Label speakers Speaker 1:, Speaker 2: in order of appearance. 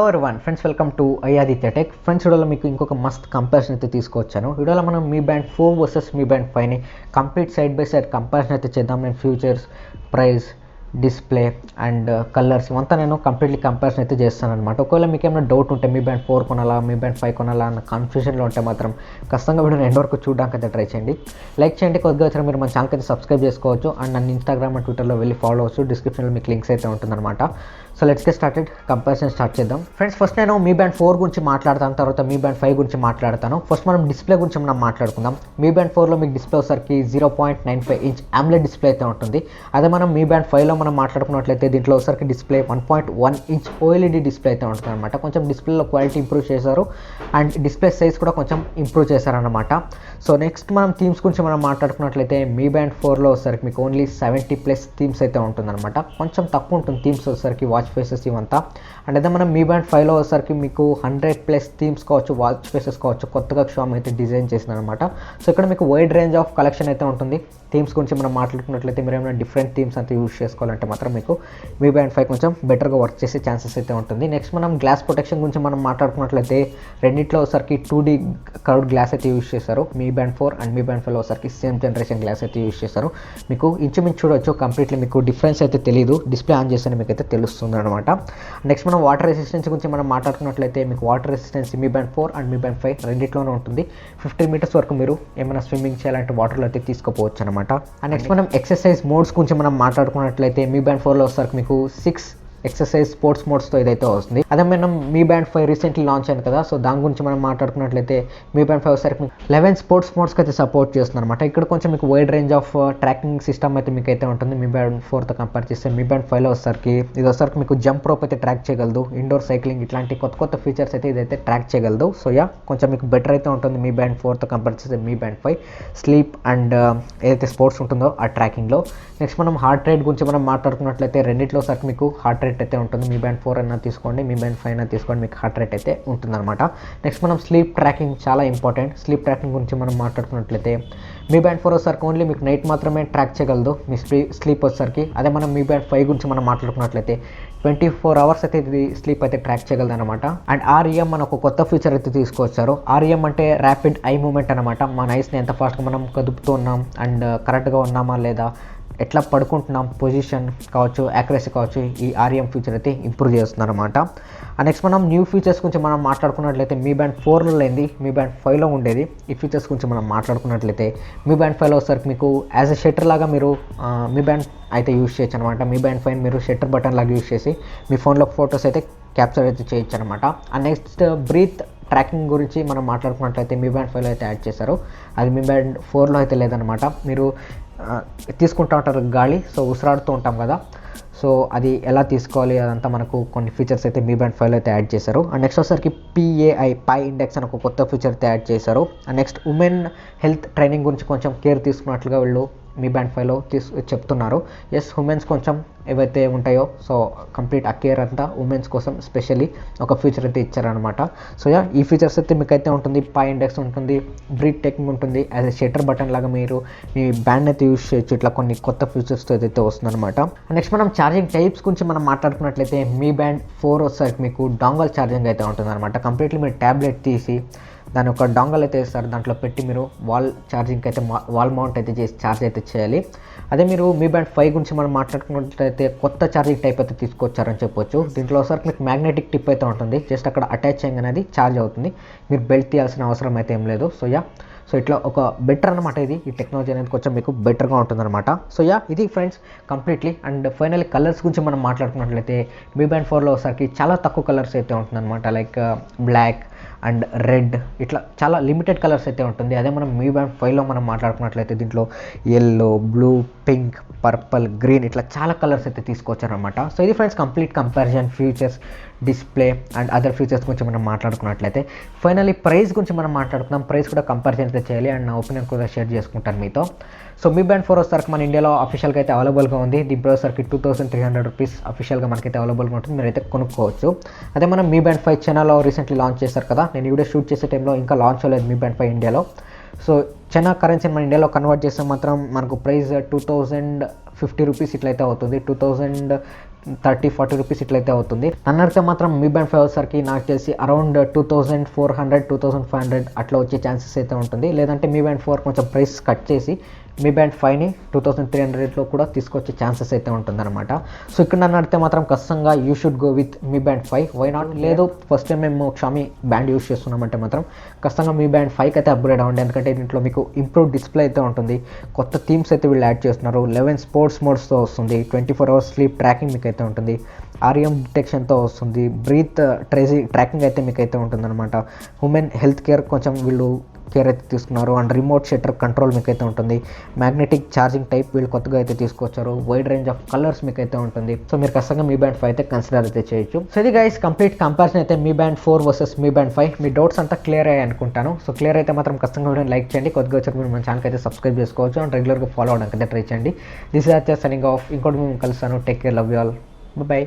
Speaker 1: Hello everyone friends, welcome to Adithya tech. Friends, వీడియోలో మీకు ఇంకొక మస్ట్ కంపారిజన్ అయితే తీసుకొచ్చాను. వీడియోలో మనం మీ బ్యాండ్ 4 వర్సెస్ మీ బ్యాండ్ 5ని complete side by side comparison అయితే చేద్దాం. నేను futures, price, display and colours ఇవంతా నేను కంప్లీట్లీ కంపారిజన్ అయితే చేస్తాను అనమాట. ఒకవేళ మీకు ఏమైనా డౌట్ ఉంటే మీ బ్యాండ్ 4 కొనాలా, మీ బ్యాండ్ 5 కొనాలా అన్న కన్ఫ్యూజన్లో ఉంటే మాత్రం ఖచ్చితంగా వీడియోని ఎండ్ వరకు చూడడానికి అయితే ట్రై చేయండి. లైక్ చేయండి, కొద్దిగా వచ్చిన మీరు మన ఛానల్కి అయితే సబ్స్క్రైబ్ చేసుకోవచ్చు అండ్ నన్ను ఇన్స్టాగ్రామ్ అండ్ ట్విట్టర్లో వెళ్ళి ఫాలో అవచ్చు. డిస్క్రిప్షన్లో మీకు లింక్స్ అయితే ఉంటుందన్నమాట. So let's get started. Comparison start చేద్దాం. ఫ్రెండ్స్, ఫస్ట్ నేను మీ బ్యాండ్ 4 గురించి మాట్లాడతాను, తర్వాత మీ బ్యాండ్ 5 గురించి మాట్లాడతాను. ఫస్ట్ మనం డిస్ప్లే గురించి మనం మాట్లాడుకుందాం. మీ బ్యాండ్ 4లో మీకు డిస్ప్లే వచ్చేసరికి 0.95 ఇంచ్ AMOLED డిస్ప్లే అయితే ఉంటుంది. అదే మనం మీ బ్యాండ్ 5లో మనం మాట్లాడుకున్నట్లయితే దీంట్లో వచ్చేసరికి డిస్ప్లే 1.1 ఇంచ్ OLED డిస్ప్లే అయితే ఉంటుంది అనమాట. కొంచెం డిస్ప్లేలో క్వాలిటీ ఇంప్రూవ్ చేశారు అండ్ డిస్ప్లే సైజ్ కూడా కొంచెం ఇంప్రూవ్ చేశారనమాట. సో నెక్స్ట్ మనం థీమ్స్ గురించి మనం మాట్లాడుకున్నట్లయితే మీ బ్యాండ్ 4లో వచ్చేసరికి మీకు ఓన్లీ 70+ థీమ్స్ అయితే ఉంటుందన్నమాట. కొంచెం తక్కువ ఉంటుంది థీమ్స్ వచ్చేసరికి, వాచ్ ఫేసెస్ ఇవంతా. అండ్ అదే మనం మీ బ్యాండ్ 5లో వచ్చేసరికి మీకు 100+ థీమ్స్ కావచ్చు, వాచ్ ఫేసెస్ కావచ్చు, కొత్తగా షామ్ అయితే డిజైన్ చేసిందనమాట. సో ఇక్కడ మీకు వైడ్ రేంజ్ ఆఫ్ కలెక్షన్ అయితే ఉంటుంది. థీమ్స్ గురించి మనం మాట్లాడుకున్నట్లయితే మీరు ఏమైనా డిఫరెంట్ థీమ్స్ అంతా యూజ్ చేసుకోవాలంటే మాత్రం మీకు మీ బ్యాండ్ 5 కొంచెం బెటర్గా వర్క్ చేసే ఛాన్సెస్ అయితే ఉంటుంది. నెక్స్ట్ మనం గ్లాస్ ప్రొటెక్షన్ గురించి మనం మాట్లాడుకున్నట్లయితే రెండిట్లో ఒకసారికి 2D కర్వ్డ్ గ్లాస్ అయితే యూజ్ చేశారు. Mi band 4 and Mi band 5లో ఒకసారికి సేమ్ జనరేషన్ గ్లాస్ అయితే యూజ్ చేశారు. మీకు ఇంచుమించు చూడవచ్చు, కంప్లీట్లీ మీకు డిఫరెన్స్ అయితే తెలియదు, డిస్ప్లే ఆన్ చేస్తే మీకు అయితే తెలుస్తుంది అనమాట. నెక్స్ట్ మనం వాటర్ రెసిస్టెన్స్ గురించి మనం మాట్లాడుకున్నట్లయితే మీకు water resistance me band 4 and Mi band 5 రెండిట్లోనే ఉంటుంది. 15 మీటర్స్ వరకు మీరు ఏమైనా స్విమ్మింగ్ చేయాలంటే వాటర్లో అయితే తీసుకోపోవచ్చు అనమాట. అండ్ నెక్స్ట్ మనం ఎక్సర్సైజ్ మోడ్స్ గురించి మనం మాట్లాడుకున్నట్లయితే మీ బ్యాండ్ 4లో వచ్చేసరికి మీకు 6 ఎక్సర్సైజ్ స్పోర్ట్స్ మోడ్స్తో ఇదైతే వస్తుంది. అదే మనం మీ బ్యాండ్ 5 రీసెంట్లీ లాంచ్ అయింది కదా, సో దాని గురించి మనం మాట్లాడుకున్నట్లయితే మీ బ్యాండ్ 5 వచ్చేసరికి మీకు 11 స్పోర్ట్స్ మోడ్స్కి అయితే సపోర్ట్ చేస్తుంది అనమాట. ఇక్కడ కొంచెం మీకు wide range of tracking system అయితే మీకు అయితే ఉంటుంది. మీ బ్యాండ్ 4తో కంపేర్ చేస్తే మీ బ్యాండ్ 5లో వచ్చేసరికి ఇది వచ్చేసరికి మీకు జంప్ రోప్ అయితే ట్రాక్ చేయగలదు, ఇండోర్ సైక్లింగ్ ఇట్లాంటి కొత్త ఫీచర్స్ అయితే ఇదైతే ట్రాక్ చేయగలదు. సో కొంచెం మీకు బెటర్ అయితే ఉంటుంది మీ బ్యాండ్ 4తో కంపేర్ చేస్తే మీ బ్యాండ్ 5 స్లీప్ అండ్ ఏదైతే స్పోర్ట్స్ ఉంటుందో ఆ ట్రాకింగ్లో. నెక్స్ట్ మనం హార్ట్ రేట్ గురించి మనం మాట్లాడుకున్నట్లయితే రెండిట్లో సరికి మీకు హార్ట్ రేట్ అయితే ఉంటుంది. మీ బ్యాండ్ 4 అయినా తీసుకోండి, మీ బ్యాండ్ 5 అయినా తీసుకోండి, మీకు హార్ట్ రేట్ అయితే ఉంటుందన్నమాట. నెక్స్ట్ మనం స్లీప్ ట్రాకింగ్ చాలా ఇంపార్టెంట్. స్లీప్ ట్రాకింగ్ గురించి మనం మాట్లాడుకున్నట్లయితే మీ బ్యాండ్ 4 వచ్చేసరికి ఓన్లీ మీకు నైట్ మాత్రమే ట్రాక్ చేయగలదు మీ స్లీప్ వచ్చేసరికి. అదే మనం మీ బ్యాండ్ 5 గురించి మనం మాట్లాడుకున్నట్లయితే 24 అవర్స్ అయితే ఇది స్లీప్ అయితే ట్రాక్ చేయగలదు అనమాట. అండ్ REM అని ఒక కొత్త ఫీచర్ అయితే తీసుకొచ్చారు. REM అంటే ర్యాపిడ్ ఐ మూమెంట్ అనమాట. మన ఐస్ని ఎంత ఫాస్ట్గా మనం కదుపుతూ ఉన్నాం అండ్ కరెక్ట్గా ఉన్నామా లేదా, ఎట్లా పడుకుంటున్నాం, పొజిషన్ కావచ్చు, యాక్యురసీ కావచ్చు, ఈ REM ఫీచర్ అయితే ఇంప్రూవ్ చేస్తున్నారు అనమాట. నెక్స్ట్ మనం న్యూ ఫీచర్స్ గురించి మనం మాట్లాడుకున్నట్లయితే మీ బ్యాండ్ 4లో లేనిది మీ బ్యాండ్ 5లో ఉండేది. ఈ ఫీచర్స్ గురించి మనం మాట్లాడుకున్నట్లయితే మీ బ్యాండ్ 5లో వచ్చేసరికి మీకు యాజ్ ఎ షట్టర్ లాగా మీరు మీ బ్యాండ్ అయితే యూజ్ చేయొచ్చు అనమాట. మీ బ్యాండ్ 5 మీరు షట్టర్ బటన్ లాగా యూజ్ చేసి మీ ఫోన్లో ఫొటోస్ అయితే క్యాప్చర్ అయితే చేయొచ్చు అనమాట. అండ్ నెక్స్ట్ బ్రీత్ ట్రాకింగ్ గురించి మనం మాట్లాడుకున్నట్లయితే మీ బ్యాండ్ 5లో అయితే యాడ్ చేశారు. అది మీ బ్యాండ్ 4లో అయితే లేదనమాట. మీరు తీసుకుంటూ ఉంటారు గాలి, సో ఉసిరాడుతూ ఉంటాం కదా, సో అది ఎలా తీసుకోవాలి అదంతా మనకు కొన్ని ఫీచర్స్ అయితే మీ బ్యాండ్ 5లో అయితే యాడ్ చేశారు. అండ్ నెక్స్ట్ వచ్చేసరికి పై ఇండెక్స్ అని ఒక కొత్త ఫీచర్ అయితే యాడ్ చేశారు. And next women health training గురించి కొంచెం కేర్ తీసుకున్నట్లుగా వీళ్ళు మీ బ్యాండ్ 5లో చెప్తున్నారు. ఉమెన్స్ కొంచెం ఏవైతే ఉంటాయో సో కంప్లీట్ ఆ కేర్ అంతా ఉమెన్స్ కోసం స్పెషల్లీ ఒక ఫీచర్ అయితే ఇచ్చారనమాట. సో ఈ ఫీచర్స్ అయితే మీకు అయితే ఉంటుంది. పై ఇండెక్స్ ఉంటుంది, బ్రీత్ టెకింగ్ ఉంటుంది, యాజ్ ఎ షట్టర్ బటన్ లాగా మీరు మీ బ్యాండ్ అయితే యూజ్ చేయొచ్చు. ఇట్లా కొన్ని కొత్త ఫీచర్స్తో అయితే వస్తుందన్నమాట. నెక్స్ట్ మనం ఛార్జింగ్ టైప్స్ గురించి మనం మాట్లాడుకున్నట్లయితే మీ బ్యాండ్ 4 వచ్చేసరికి మీకు డాంగల్ ఛార్జింగ్ అయితే ఉంటుందన్నమాట. కంప్లీట్లీ మీరు ట్యాబ్లెట్ తీసి దాని ఒక డాంగల్ అయితే వేస్తారు, దాంట్లో పెట్టి మీరు వాల్ ఛార్జింగ్కి అయితే వాల్ మౌంట్ అయితే చేసి ఛార్జ్ అయితే చేయాలి. అదే మీరు మీ బ్యాండ్ 5 గురించి మనం మాట్లాడుకున్నట్లయితే కొత్త ఛార్జింగ్ టైప్ అయితే తీసుకొచ్చారని చెప్పొచ్చు. దీంట్లో ఒకసారి మీకు మ్యాగ్నెటిక్ టిప్ అయితే ఉంటుంది, జస్ట్ అక్కడ అటాచ్ చేయగానే అది ఛార్జ్ అవుతుంది, మీరు బెల్ట్ తీయాల్సిన అవసరం అయితే ఏం లేదు. సో ఇట్లా ఒక బెటర్ అనమాట. ఈ టెక్నాలజీ అనేది కొంచెం మీకు బెటర్గా ఉంటుందన్నమాట. సో ఇది friends completely. And finally colours గురించి మనం మాట్లాడుకున్నట్లయితే మీ బ్యాండ్ 4లో ఒకసారికి చాలా తక్కువ కలర్స్ అయితే ఉంటుందన్నమాట. లైక్ బ్లాక్ అండ్ రెడ్, ఇట్లా చాలా లిమిటెడ్ కలర్స్ అయితే ఉంటుంది. అదే మనం మీ బ్యాండ్ 5లో మనం మాట్లాడుకున్నట్లయితే దీంట్లో yellow, blue, pink, purple, green ఇట్లా చాలా కలర్స్ అయితే తీసుకొచ్చారనమాట. సో ఇది friends complete comparison, features, display and other features గురించి మనం మాట్లాడుకున్నట్లయితే ఫైనల్లీ ప్రైస్ గురించి మనం మాట్లాడుకుందాం. ప్రైస్ కూడా కంపారిజన్ అయితే చేయాలి అండ్ నా ఒపీనియన్ కూడా షేర్ చేసుకుంటాను మీతో. సో మీ బ్యాండ్ 4 వచ్చేసరికి మన ఇండియాలో అఫీషియల్గా అయితే అవైలబుల్గా ఉంది. దీని ప్రైస్ వచ్చేసరికి 2300 రూపీస్ అఫీషియల్గా మనకైతే అవైలబుల్గా ఉంటుంది, మీరైతే కొనుక్కోవచ్చు. అదే మనం మీ బ్యాండ్ 5 చైనాలో రీసెంట్లీ లాంచ్ చేశారు కదా, నేను వీడియో షూట్ చేసే టైంలో ఇంకా లాంచ్ అవ్వలేదు మీ బ్యాండ్ 5 ఇండియాలో. సో చైనా కరెన్సీని మన ఇండియాలో కన్వర్ట్ చేస్తే మాత్రం మనకు ప్రైస్ 2050 రూపీస్ ఇట్లయితే అవుతుంది. 2000 30-40 రూపీస్ ఇట్లయితే అవుతుంది. నన్ను అడిగితే మాత్రం మీ బ్యాండ్ 5 వచ్చేసరికి నాకు తెలిసి అరౌండ్ 2400-2500 అట్లా వచ్చే ఛాన్సెస్ అయితే ఉంటుంది. లేదంటే మీ బ్యాండ్ 4 కొంచెం ప్రైస్ కట్ చేసి మీ బ్యాండ్ 5ని 2300లో కూడా తీసుకొచ్చే ఛాన్సెస్ అయితే ఉంటుందన్నమాట. సో ఇక్కడ నన్ను అడిగితే మాత్రం ఖచ్చితంగా you should go with Mi band 5. Why not? లేదు ఫస్ట్ టైం మేము షామీ బ్యాండ్ యూస్ చేస్తున్నామంటే మాత్రం ఖచ్చితంగా మీ బ్యాండ్ 5కి అయితే అప్గ్రేడ్ అవ్వండి. ఎందుకంటే దీంట్లో మీకు ఇంప్రూవ్ డిస్ప్లే అయితే ఉంటుంది, కొత్త థీమ్స్ అయితే వీళ్ళు యాడ్ చేస్తున్నారు, 11 స్పోర్ట్స్ మోడ్స్తో వస్తుంది, 24 hours స్లీప్ ట్రాకింగ్ మీకు అయితే ఉంటుంది, ఆర్ఎం డిటెక్షన్తో వస్తుంది, బ్రీత్ ట్రాకింగ్ అయితే మీకు అయితే ఉంటుందన్నమాట. ఉమెన్ హెల్త్ కేర్ కొంచెం వీళ్ళు కేర్ అయితే తీసుకున్నారు. అండ్ రిమోట్ షట్టర్ కంట్రోల్ మీకు అయితే ఉంటుంది. మ్యాగ్నెటిక్ ఛార్జింగ్ టైప్ వీళ్ళు కొత్తగా అయితే తీసుకొచ్చారు. వైడ్ రేంజ్ ఆఫ్ కలర్స్ మీకు అయితే ఉంటుంది. సో మీరు ఖచ్చితంగా మీ బ్యాండ్ 5 అయితే కన్సిడర్ అయితే చేయొచ్చు. సో ఇది గైస్ కంప్లీట్ కంపారిజన్ అయితే మీ బ్యాండ్ 4 వర్సెస్ మీ బ్యాండ్ 5. మీ డౌట్స్ అంతా క్లియర్ అయ్యాయి అనుకుంటాను. సో క్లియర్ అయితే మాత్రం ఖచ్చితంగా వీడియోని లైక్ చేయండి. కొద్దిగా వచ్చాక మీరు మన ఛానల్కి అయితే సబ్స్క్రైబ్ చేసుకోవచ్చు అండ్ రెగ్యులర్గా ఫాలో అవడానికి అయితే ట్రై చేయండి. This is Aditya signing off. ఇంకోటి మేము కలుస్తాను. Take care, love you all, by.